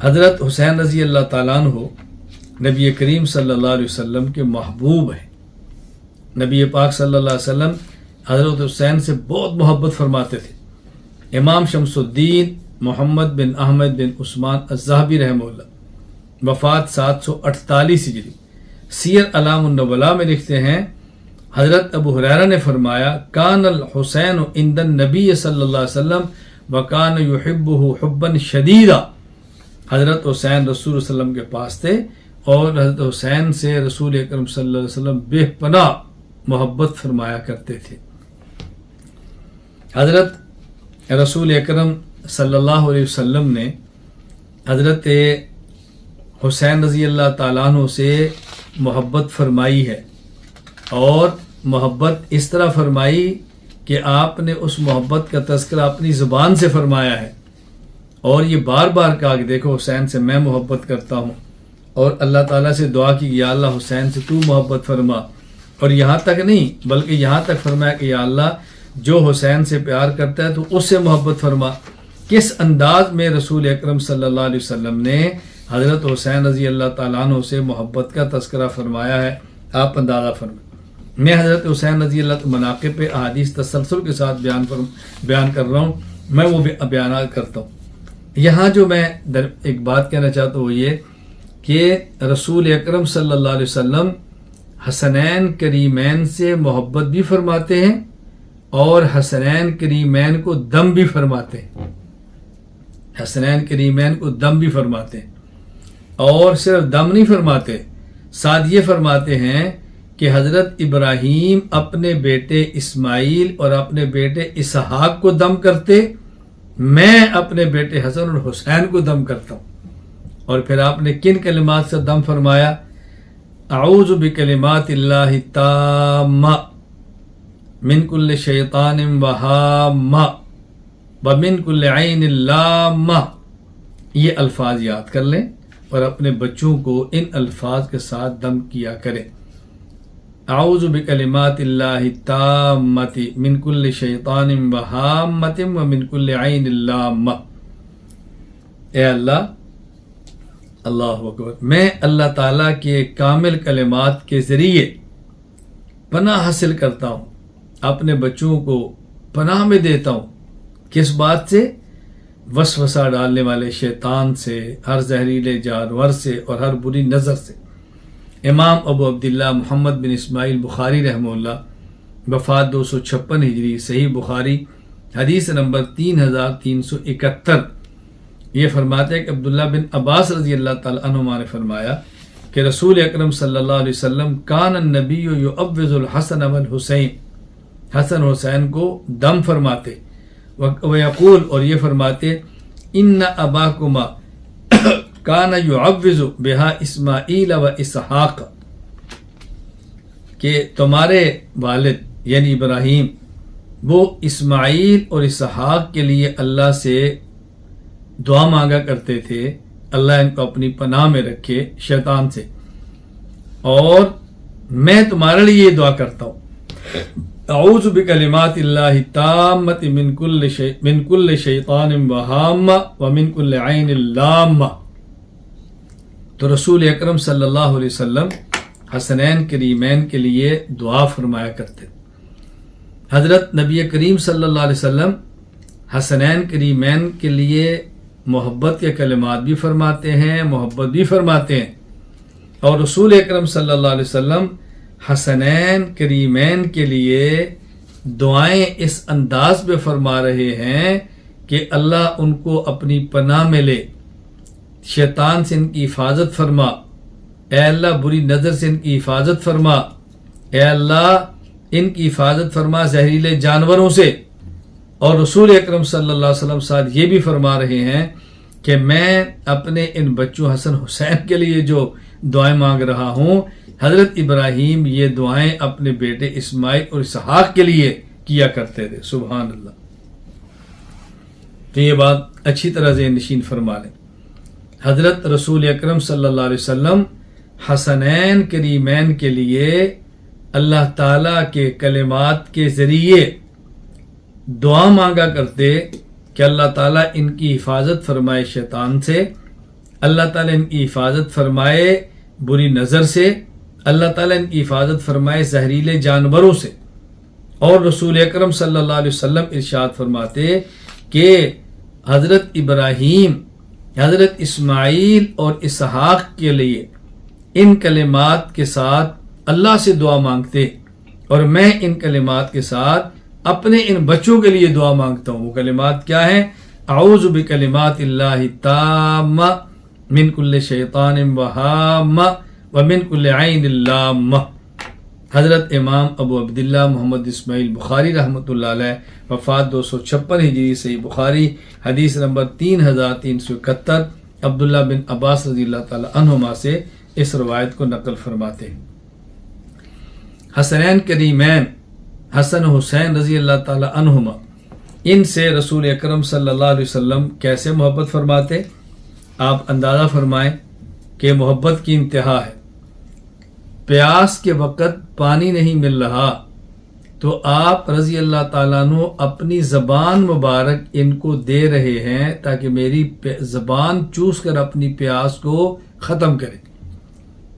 حضرت حسین رضی اللہ تعالیٰ عنہ نبی کریم صلی اللہ علیہ وسلم کے محبوب ہیں. نبی پاک صلی اللہ علیہ وسلم حضرت حسین سے بہت محبت فرماتے تھے. امام شمس الدین محمد بن احمد بن عثمان الذہبی رحمہ اللہ وفات 748 ہجری سیر اعلام النبلاء میں لکھتے ہیں حضرت ابو ہریرہ نے فرمایا کان الحسین عند النبی صلی اللہ علیہ وسلم وکان یحبہ حبا شدیدا. حضرت حسین رسول صلی اللہ علیہ وسلم کے پاس تھے اور حضرت حسین سے رسول اکرم صلی اللہ علیہ وسلم بے پناہ محبت فرمایا کرتے تھے. حضرت رسول اکرم صلی اللہ علیہ وسلم نے حضرت حسین رضی اللہ تعالیٰ عنہ سے محبت فرمائی ہے اور محبت اس طرح فرمائی کہ آپ نے اس محبت کا تذکرہ اپنی زبان سے فرمایا ہے اور یہ بار بار کہا کہ دیکھو حسین سے میں محبت کرتا ہوں اور اللہ تعالیٰ سے دعا کی کہ یا اللہ حسین سے تو محبت فرما. اور یہاں تک نہیں بلکہ یہاں تک فرمایا کہ یا اللہ جو حسین سے پیار کرتا ہے تو اس سے محبت فرما. کس انداز میں رسول اکرم صلی اللہ علیہ وسلم نے حضرت حسین رضی اللہ تعالیٰ عنہ سے محبت کا تذکرہ فرمایا ہے آپ اندازہ فرمائیں. میں حضرت حسین رضی اللہ مناقب پہ احادیث تسلسل کے ساتھ بیان کر رہا ہوں, میں وہ بیانات کرتا ہوں. یہاں جو میں ایک بات کہنا چاہتا ہوں وہ یہ کہ رسول اکرم صلی اللہ علیہ وسلم حسنین کریمین سے محبت بھی فرماتے ہیں اور حسنین کریمین کو دم بھی فرماتے ہیں. حسنین کریمین کو دم بھی فرماتے ہیں اور صرف دم نہیں فرماتے, ساتھ یہ فرماتے ہیں کہ حضرت ابراہیم اپنے بیٹے اسماعیل اور اپنے بیٹے اسحاق کو دم کرتے, میں اپنے بیٹے حسن اور حسین کو دم کرتا ہوں. اور پھر آپ نے کن کلمات سے دم فرمایا؟ اعوذ بکلمات اللہ التامہ من کل شیطان وہامہ ومن کل عین لامہ. یہ الفاظ یاد کر لیں اور اپنے بچوں کو ان الفاظ کے ساتھ دم کیا کریں. اعوذ بکلمات اللہ التامۃ من کل شیطان وہامۃ ومن کل عین لامہ. اے اللہ اللہ اکبر, میں اللہ تعالیٰ کے کامل کلمات کے ذریعے پناہ حاصل کرتا ہوں, اپنے بچوں کو پناہ میں دیتا ہوں. کس بات سے؟ وسوسہ ڈالنے والے شیطان سے, ہر زہریلے جانور سے اور ہر بری نظر سے. امام ابو عبداللہ محمد بن اسماعیل بخاری رحمہ اللہ وفات 256 ہجری صحیح بخاری حدیث نمبر 3371. یہ فرماتے ہیں کہ عبداللہ بن عباس رضی اللہ تعالیٰ عنہما نے فرمایا کہ رسول اکرم صلی اللہ علیہ وسلم کان النبی یعوذ الحسن والحسین, حسن حسین کو دم فرماتے ویقول, اور یہ فرماتے ان اباکما کان یعوذ بہا اسماعیل و اسحاق, کہ تمہارے والد یعنی ابراہیم وہ اسماعیل اور اسحاق کے لیے اللہ سے دعا مانگا کرتے تھے اللہ ان کو اپنی پناہ میں رکھے شیطان سے, اور میں تمہارے لیے یہ دعا کرتا ہوں اعوذ بکلمات اللہ التامۃ من کل شیطان وہامہ ومن کل عین لامہ. تو رسول اکرم صلی اللہ علیہ وسلم حسنین کریمین کے لیے دعا فرمایا کرتے. حضرت نبی کریم صلی اللہ علیہ وسلم حسنین کریمین کے لیے محبت کے کلمات بھی فرماتے ہیں, محبت بھی فرماتے ہیں. اور رسول اکرم صلی اللہ علیہ وسلم حسنین کریمین کے لیے دعائیں اس انداز میں فرما رہے ہیں کہ اللہ ان کو اپنی پناہ میں لے, شیطان سے ان کی حفاظت فرما, اے اللہ بری نظر سے ان کی حفاظت فرما, اے اللہ ان کی حفاظت فرما زہریلے جانوروں سے. اور رسول اکرم صلی اللہ علیہ وسلم ساتھ یہ بھی فرما رہے ہیں کہ میں اپنے ان بچوں حسن حسین کے لیے جو دعائیں مانگ رہا ہوں, حضرت ابراہیم یہ دعائیں اپنے بیٹے اسماعیل اور اسحاق کے لیے کیا کرتے تھے. سبحان اللہ. تو یہ بات اچھی طرح ذہن نشین فرما لیں. حضرت رسول اکرم صلی اللہ علیہ وسلم حسنین کریمین کے لیے اللہ تعالیٰ کے کلمات کے ذریعے دعا مانگا کرتے کہ اللہ تعالیٰ ان کی حفاظت فرمائے شیطان سے, اللہ تعالیٰ ان کی حفاظت فرمائے بری نظر سے، اللہ تعالیٰ ان کی حفاظت فرمائے زہریلے جانوروں سے۔ اور رسول اکرم صلی اللہ علیہ وسلم ارشاد فرماتے کہ حضرت ابراہیم، حضرت اسماعیل اور اسحاق کے لیے ان کلمات کے ساتھ اللہ سے دعا مانگتے، اور میں ان کلمات کے ساتھ اپنے ان بچوں کے لیے دعا مانگتا ہوں۔ وہ کلمات کیا ہیں؟ اعوذ بکلمات اللہ التامہ من کل شیطان وہامہ ومن کل عین لامہ۔ حضرت امام ابو عبداللہ محمد اسماعیل بخاری رحمۃ اللہ علیہ، وفات 256 ہجری، صحیح بخاری حدیث نمبر 3371، عبداللہ بن عباس رضی اللہ تعالی عنہما سے اس روایت کو نقل فرماتے ہیں۔ حسنین کریمین حسن حسین رضی اللہ تعالی عنہما، ان سے رسول اکرم صلی اللہ علیہ وسلم کیسے محبت فرماتے؟ آپ اندازہ فرمائیں کہ محبت کی انتہا ہے۔ پیاس کے وقت پانی نہیں مل رہا تو آپ رضی اللہ تعالیٰ عنہ اپنی زبان مبارک ان کو دے رہے ہیں تاکہ میری زبان چوس کر اپنی پیاس کو ختم کرے۔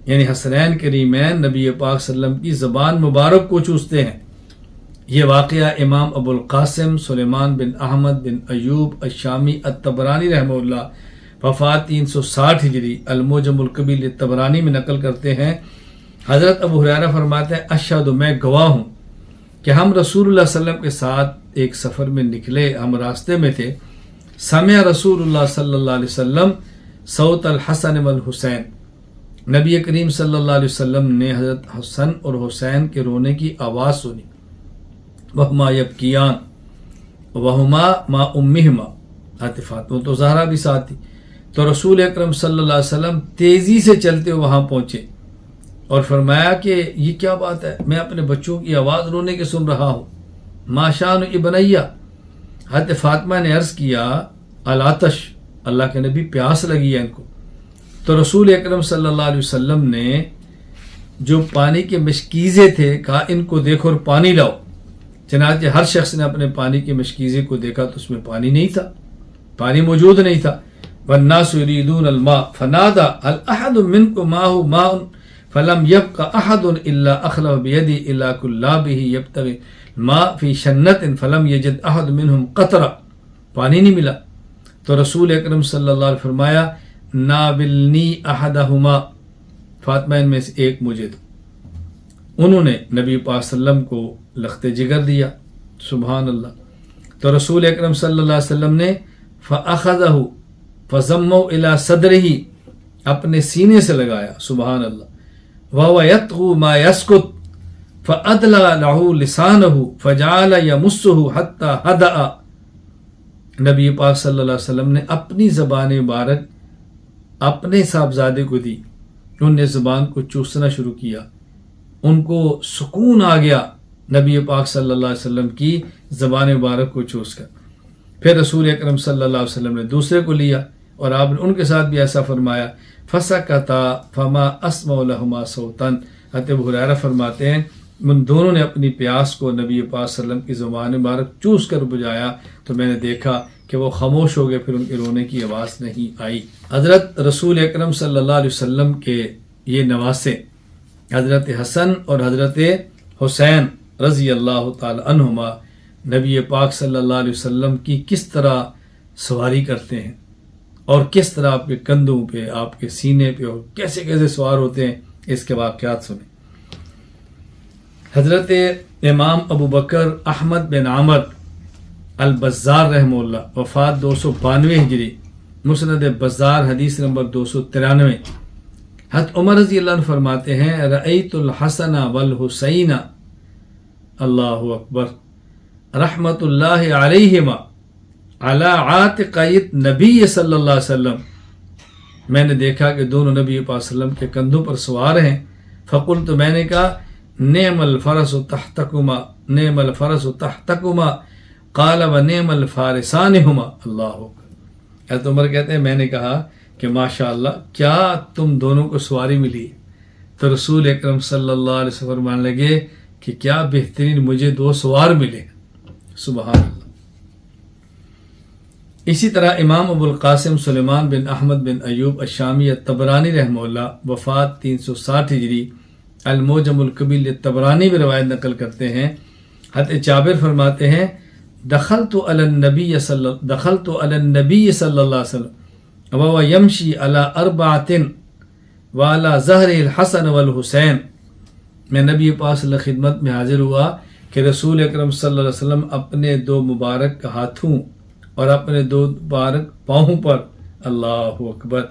یعنی حسنین کریمین نبی پاک صلی اللہ علیہ وسلم کی زبان مبارک کو چوستے ہیں۔ یہ واقعہ امام ابو القاسم سلیمان بن احمد بن ایوب الشامی الطبرانی رحمہ اللہ، وفات 360 ہجری، المعجم الکبیر للطبرانی میں نقل کرتے ہیں۔ حضرت ابو ہریرہ فرماتے ہیں اشہد، میں گواہ ہوں کہ ہم رسول اللہ صلی اللہ علیہ وسلم کے ساتھ ایک سفر میں نکلے، ہم راستے میں تھے۔ سمع رسول اللہ صلی اللہ علیہ وسلم صوت الحسن والحسین، نبی کریم صلی اللہ علیہ وسلم نے حضرت حسن اور حسین کے رونے کی آواز سنی۔ وہما یبکیان وہما ما امہما، فاطمہ تو زہرا بھی ساتھ تھی۔ تو رسول اکرم صلی اللہ علیہ وسلم تیزی سے چلتے وہاں پہنچے اور فرمایا کہ یہ کیا بات ہے، میں اپنے بچوں کی آواز رونے کے سن رہا ہوں۔ ما شان ابنیہ، حضرت فاطمہ نے عرض کیا العطش، اللہ کے نبی پیاس لگی ہے ان کو۔ تو رسول اکرم صلی اللہ علیہ وسلم نے جو پانی کے مشکیزے تھے کہا ان کو دیکھو اور پانی لاؤ۔ چنانچہ ہر شخص نے اپنے پانی کے مشکیزے کو دیکھا تو اس میں پانی نہیں تھا، پانی موجود نہیں تھا۔ والناس یریدون الماء فنادى هل احد منكم معه ماء فلم يبق احد الا اخلف بيدي الى كلابه يبتغي الماء في شنة فلم يجد احد منهم قطرة، پانی نہیں ملا۔ تو رسول اکرم صلی اللہ علیہ وسلم فرمایا ناولنی احدہما، فاطمہ ان میں سے ایک مجھے دو۔ انہوں نے نبی پاک صلی اللہ علیہ وسلم کو لخت جگر دیا، سبحان اللہ۔ تو رسول اکرم صلی اللہ علیہ وسلم نے فاخذہ فضموا الى صدرہ، اپنے سینے سے لگایا، سبحان اللہ۔ وهو يطغو ما يسكت فأدلى له لسانه فجعل يمسه حتى هدأ، نبی پاک صلی اللہ علیہ وسلم نے اپنی زبان مبارک اپنے صاحبزادے کو دی، انہوں نے زبان کو چوسنا شروع کیا، ان کو سکون آ گیا نبی پاک صلی اللہ علیہ وسلم کی زبان مبارک کو چوس کر۔ پھر رسول اکرم صلی اللہ علیہ وسلم نے دوسرے کو لیا اور آپ نے ان کے ساتھ بھی ایسا فرمایا، فسکتا فما اسمع لہما صوتا۔ حضرت ابو ہریرہ فرماتے ہیں ان دونوں نے اپنی پیاس کو نبی پاک صلی اللہ علیہ وسلم کی زبان مبارک چوس کر بجھایا تو میں نے دیکھا کہ وہ خاموش ہو گئے، پھر ان کے رونے کی آواز نہیں آئی۔ حضرت رسول اکرم صلی اللہ علیہ وسلم کے یہ نواسے حضرت حسن اور حضرت حسین رضی اللہ تعالی عنہما نبی پاک صلی اللہ علیہ وسلم کی کس طرح سواری کرتے ہیں اور کس طرح آپ کے کندھوں پہ، آپ کے سینے پہ، اور کیسے کیسے سوار ہوتے ہیں، اس کے واقعات سنیں۔ حضرت امام ابو بکر احمد بن عمر البزار رحمہ اللہ، وفات 292 ہجری، مسند بزار حدیث نمبر 293۔ حضرت عمر رضی اللہ عنہ فرماتے ہیں رأیت الحسن والحسین، اللہ اکبر، رحمت اللہ علیہما علی عاتقیت نبی صلی اللہ علیہ وسلم، میں نے دیکھا کہ دونوں نبی پاک صلی اللہ علیہ وسلم کے کندھوں پر سوار ہیں۔ فقلت، میں نے کہا نعم الفرس تحتکما، نعم الفرس تحتکما، قال ونعم الفارسان ہما، اللہ اکبر۔ حضرت عمر کہتے ہیں میں نے کہا کہ ماشاء اللہ کیا تم دونوں کو سواری ملی۔ تو رسول اکرم صلی اللہ علیہ وسلم فرمانے لگے کہ کیا بہترین مجھے دو سوار ملے، سبحان اللہ۔ اسی طرح امام ابو القاسم سلیمان بن احمد بن ایوب الشامی الطبرانی رحمہ اللہ وفات 360 ہجری الموجم الکبیر الطبرانی میں روایت نقل کرتے ہیں، حضرت جابر فرماتے ہیں دخلت علی النبی صلی اللہ علیہ وسلم وهو یمشی علی اربعۃ وعلی ظہر الحسن والحسین، میں نبی پاک صلی اللہ علیہ وسلم خدمت میں حاضر ہوا کہ رسول اکرم صلی اللہ علیہ وسلم اپنے دو مبارک ہاتھوں اور اپنے دو مبارک پاؤں پر، اللہ اکبر،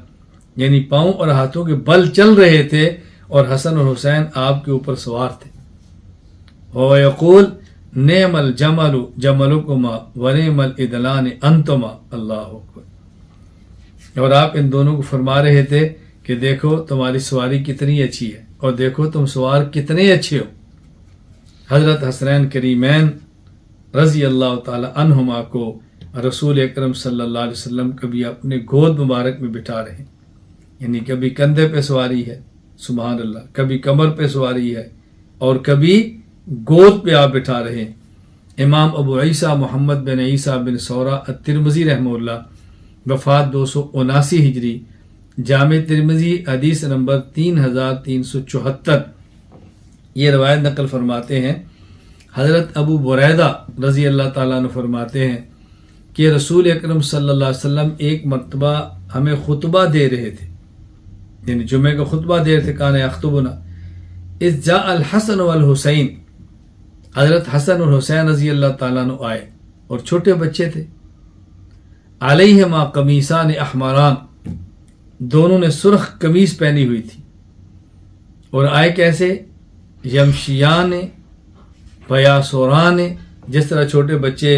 یعنی پاؤں اور ہاتھوں کے بل چل رہے تھے اور حسن اور حسین آپ کے اوپر سوار تھے۔ وہ یقول نعم الجمل جملکما ونعم الادلان انتما، اللہ اکبر، اور آپ ان دونوں کو فرما رہے تھے کہ دیکھو تمہاری سواری کتنی اچھی ہے اور دیکھو تم سوار کتنے اچھے ہو۔ حضرت حسنین کریمین رضی اللہ تعالی عنہما کو رسول اکرم صلی اللہ علیہ وسلم کبھی اپنے گود مبارک میں بٹھا رہے ہیں، یعنی کبھی کندھے پہ سواری ہے، سبحان اللہ، کبھی کمر پہ سواری ہے اور کبھی گود پہ آپ بٹھا رہے ہیں۔ امام ابو عیسیٰ محمد بن عیسیٰ بن سورہ الترمذی رحمہ اللہ وفات 279 ہجری، جامع ترمذی حدیث نمبر 3374، یہ روایت نقل فرماتے ہیں حضرت ابو بریدہ رضی اللہ تعالیٰ عنہ فرماتے ہیں کہ رسول اکرم صلی اللہ علیہ وسلم ایک مرتبہ ہمیں خطبہ دے رہے تھے، یعنی جمعے کا خطبہ دے رہے تھے، کان یخطبنا اذ جاء الحسن والحسین، حضرت حسن اور حسین رضی اللہ تعالیٰ عنہ آئے اور چھوٹے بچے تھے، علیہما قمیصان احمران، دونوں نے سرخ قمیص پہنی ہوئی تھی، اور آئے کیسے؟ یمشیان بیاسوران، جس طرح چھوٹے بچے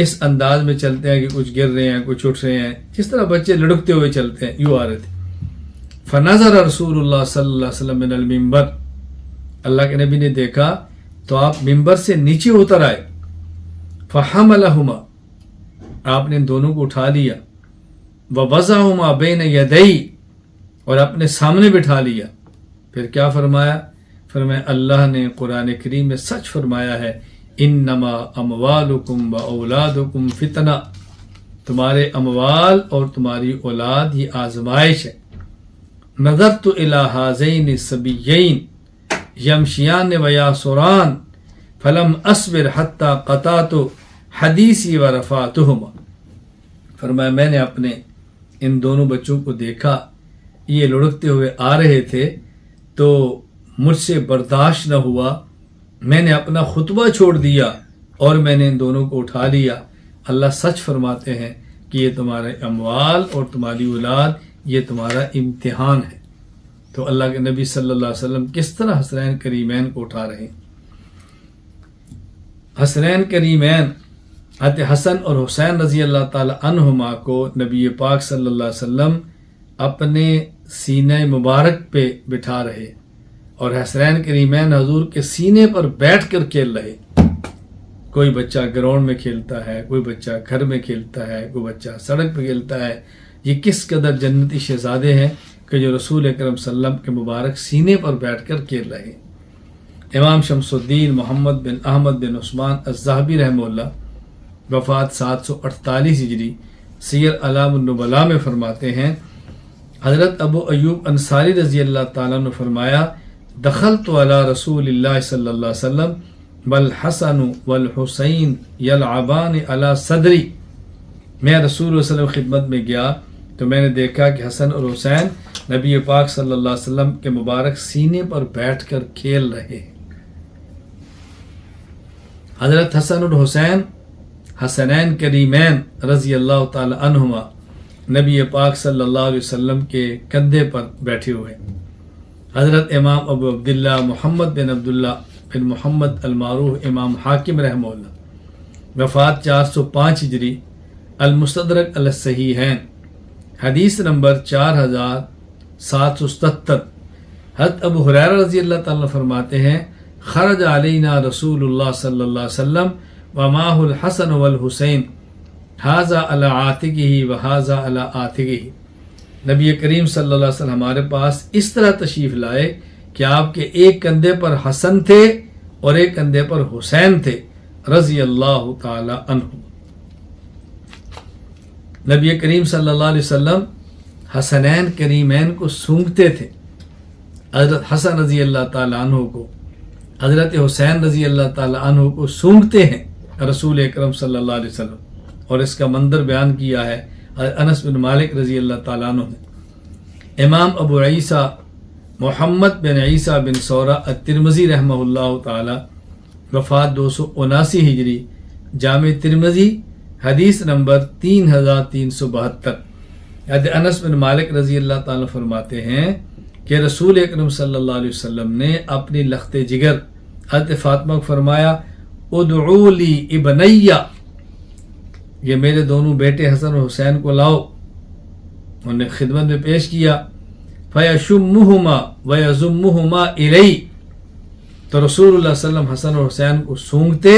اس انداز میں چلتے ہیں کہ کچھ گر رہے ہیں کچھ اٹھ رہے ہیں، جس طرح بچے لڑکتے ہوئے چلتے ہیں، یوں آ رہے تھے۔ فنظر رسول اللہ صلی اللہ علیہ وسلم من المنبر، اللہ کے نبی نے دیکھا تو آپ ممبر سے نیچے اتر آئے، فحملہما، آپ نے ان دونوں کو اٹھا لیا، ووضعہما بین یدی، اور اپنے سامنے بٹھا لیا۔ پھر کیا فرمایا؟ فرمایا اللہ نے قرآن کریم میں سچ فرمایا ہے، انما اموالکم و اولادکم فتنہ، تمہارے اموال اور تمہاری اولاد یہ آزمائش ہے۔ نظرت الی ہذین الصبیین یمشیان و یاسران فلم اصبر حتی قطعت حدیثی و رفعتہما، فرمایا میں نے اپنے ان دونوں بچوں کو دیکھا، یہ لڑکتے ہوئے آ رہے تھے تو مجھ سے برداشت نہ ہوا، میں نے اپنا خطبہ چھوڑ دیا اور میں نے ان دونوں کو اٹھا لیا۔ اللہ سچ فرماتے ہیں کہ یہ تمہارے اموال اور تمہاری اولاد یہ تمہارا امتحان ہے۔ تو اللہ کے نبی صلی اللہ علیہ وسلم کس طرح حسنین کریمین کو اٹھا رہے ہیں۔ حسنین کریمین حضرت حسن اور حسین رضی اللہ تعالی عنہما کو نبی پاک صلی اللہ علیہ وسلم اپنے سینہ مبارک پہ بٹھا رہے اور حسنین کریمین حضور کے سینے پر بیٹھ کر کھیل رہے۔ کوئی بچہ گراؤنڈ میں کھیلتا ہے، کوئی بچہ گھر میں کھیلتا ہے، کوئی بچہ سڑک پہ کھیلتا ہے، یہ کس قدر جنتی شہزادے ہیں کہ جو رسول اکرم صلی اللہ علیہ وسلم کے مبارک سینے پر بیٹھ کر کھیل رہے ہیں۔ امام شمس الدین محمد بن احمد بن عثمان الذہبی رحمہ اللہ وفات 748 ہجری، سیر اعلام النبلاء میں فرماتے ہیں حضرت ابو ایوب انصاری رضی اللہ تعالیٰ نے فرمایا دخلت علی رسول اللہ صلی اللہ علیہ وسلم والحسن والحسین یلعبان علی صدری، میں رسول اللہ صلی اللہ علیہ وسلم خدمت میں گیا تو میں نے دیکھا کہ حسن اور حسین نبی پاک صلی اللہ علیہ وسلم کے مبارک سینے پر بیٹھ کر کھیل رہے ہیں۔ حضرت حسن اور حسین حسنین کریمین رضی اللہ تعالی عنہما نبی پاک صلی اللہ علیہ وسلم کے کندھے پر بیٹھے ہوئے۔ حضرت امام ابو عبداللہ محمد بن عبداللہ بن محمد المعروف امام حاکم رحمہ اللہ وفات 405 ہجری، المستدرک علی الصحیحین حدیث نمبر 4777۔ حضرت ابو ہریرہ رضی اللہ تعالیٰ فرماتے ہیں خرج علینا رسول اللہ صلی اللہ علیہ وسلم ومعہ الحسن والحسین ھذا علی عاتقہ وھذا علی عاتقہ، نبی کریم صلی اللہ علیہ وسلم ہمارے پاس اس طرح تشریف لائے کہ آپ کے ایک کندھے پر حسن تھے اور ایک کندھے پر حسین تھے رضی اللہ تعالی عنہ۔ نبی کریم صلی اللہ علیہ وسلم حسنین کریمین کو سونگتے تھے. حضرت حسن رضی اللہ تعالیٰ عنہ کو، حضرت حسین رضی اللہ تعالیٰ عنہ کو سونگتے ہیں رسول اکرم صلی اللہ علیہ وسلم. اور اس کا منظر بیان کیا ہے انس بن مالک رضی اللہ تعالیٰ عنہ نے. امام ابو عیسیٰ محمد بن عیسیٰ بن سورہ الترمذی رحمہ اللہ تعالی، وفات 279 ہجری، جامع ترمذی، حدیث نمبر 3372. حضرت انس بن مالک رضی اللہ تعالیٰ فرماتے ہیں کہ رسول اکرم صلی اللہ علیہ وسلم نے اپنی لخت جگر حضرت فاطمہ کو فرمایا ادعو لی ابنیہ، یہ میرے دونوں بیٹے حسن اور حسین کو لاؤ. انہوں نے خدمت میں پیش کیا. فیشمہما ویضمہما الی، تو رسول اللہ صلی اللہ علیہ وسلم حسن اور حسین کو سونگتے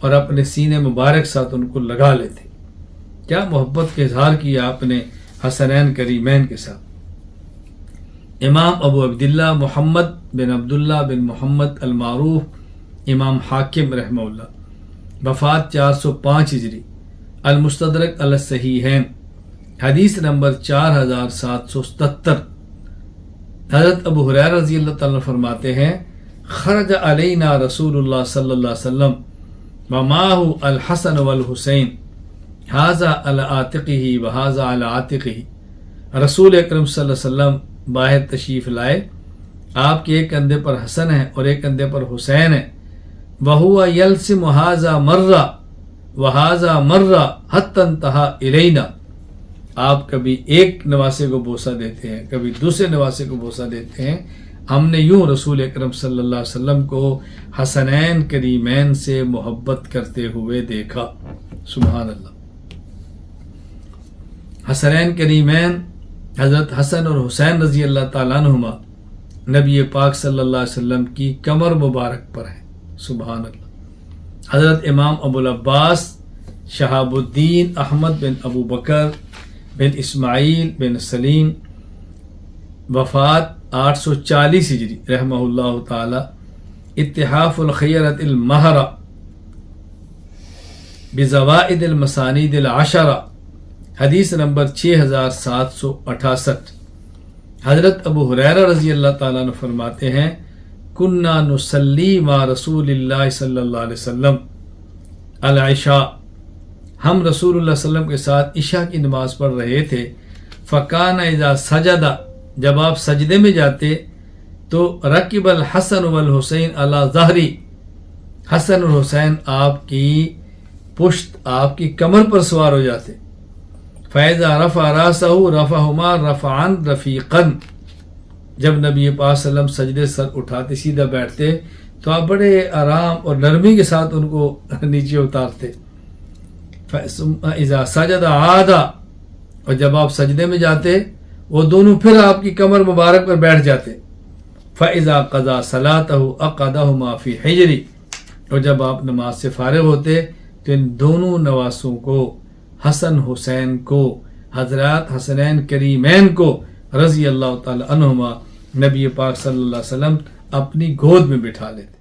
اور اپنے سینے مبارک ساتھ ان کو لگا لیتے. کیا محبت کا اظہار کیا اپنے حسنین کریمین کے ساتھ. امام ابو عبداللہ محمد بن عبداللہ بن محمد المعروف امام حاکم رحمہ اللہ، وفات 405 ہجری، المستدرک علی الصحیحین، حدیث نمبر 4777. حضرت ابو ہریرہ رضی اللہ تعالیٰ فرماتے ہیں خرج علینا رسول اللہ صلی اللہ علیہ وسلم ومعہ الحسن والحسین ھذا علی عاتقہ وھذا علی عاتقہ. رسول اکرم صلی اللہ علیہ وسلم باہر تشریف لائے، آپ کے ایک کندھے پر حسن ہے اور ایک کندھے پر حسین ہے. وَهُوَ يَلْسِمُ هَذَا مَرَّةً وَهَذَا مَرَّةً حَتَّى انْتَهَى إِلَيْنَا. آپ کبھی ایک نواسے کو بوسہ دیتے ہیں، کبھی دوسرے نواسے کو بوسہ دیتے ہیں. ہم نے یوں رسول اکرم صلی اللہ علیہ وسلم کو حسنین کریمین سے محبت کرتے ہوئے دیکھا. سبحان اللہ. حسنین کریمین حضرت حسن اور حسین رضی اللہ تعالیٰ عنہما نبی پاک صلی اللہ علیہ وسلم کی کمر مبارک پر ہیں. سبحان اللہ. حضرت امام ابو العباس شہاب الدین احمد بن ابو بکر بن اسماعیل بن سلیم، وفات 840 ہجری، رحمہ اللہ تعالی. اتحاف الخیرۃ المہرہ بزوائد المسانید العشرہ، حدیث نمبر 6768. حضرت ابو ہریرہ رضی اللہ تعالیٰ عنہ فرماتے ہیں کننا نصلی مع رسول اللہ صلی اللہ علیہ وسلم العشاء، ہم رسول اللہ صلی اللہ علیہ وسلم کے ساتھ عشاء کی نماز پڑھ رہے تھے. فکان اذا سجد، جب آپ سجدے میں جاتے تو رکب الحسن والحسین علی ظہری، حسن اور حسین آپ کی پشت، آپ کی کمر پر سوار ہو جاتے. فَإِذَا رَفَعَ رَأْسَهُ رَفَعَهُمَا رَفْعًا رَفِيقًا، جب نبی پاک صلی اللہ علیہ وسلم سجدے سر اٹھاتے سیدھا بیٹھتے تو آپ بڑے آرام اور نرمی کے ساتھ ان کو نیچے اتارتے. فَإِذَا سَجَدَ عَادَ، اور جب آپ سجدے میں جاتے وہ دونوں پھر آپ کی کمر مبارک پر بیٹھ جاتے. فَإِذَا قَضَى صَلَاتَهُ أَقَعَدَهُمَا فِي حِجْرِ، اور جب آپ نماز سے فارغ ہوتے تو ان دونوں نواسوں کو، حسن حسین کو، حضرات حسنین کریمین کو رضی اللہ تعالی عنہما، نبی پاک صلی اللہ علیہ وسلم اپنی گود میں بٹھا لیتے.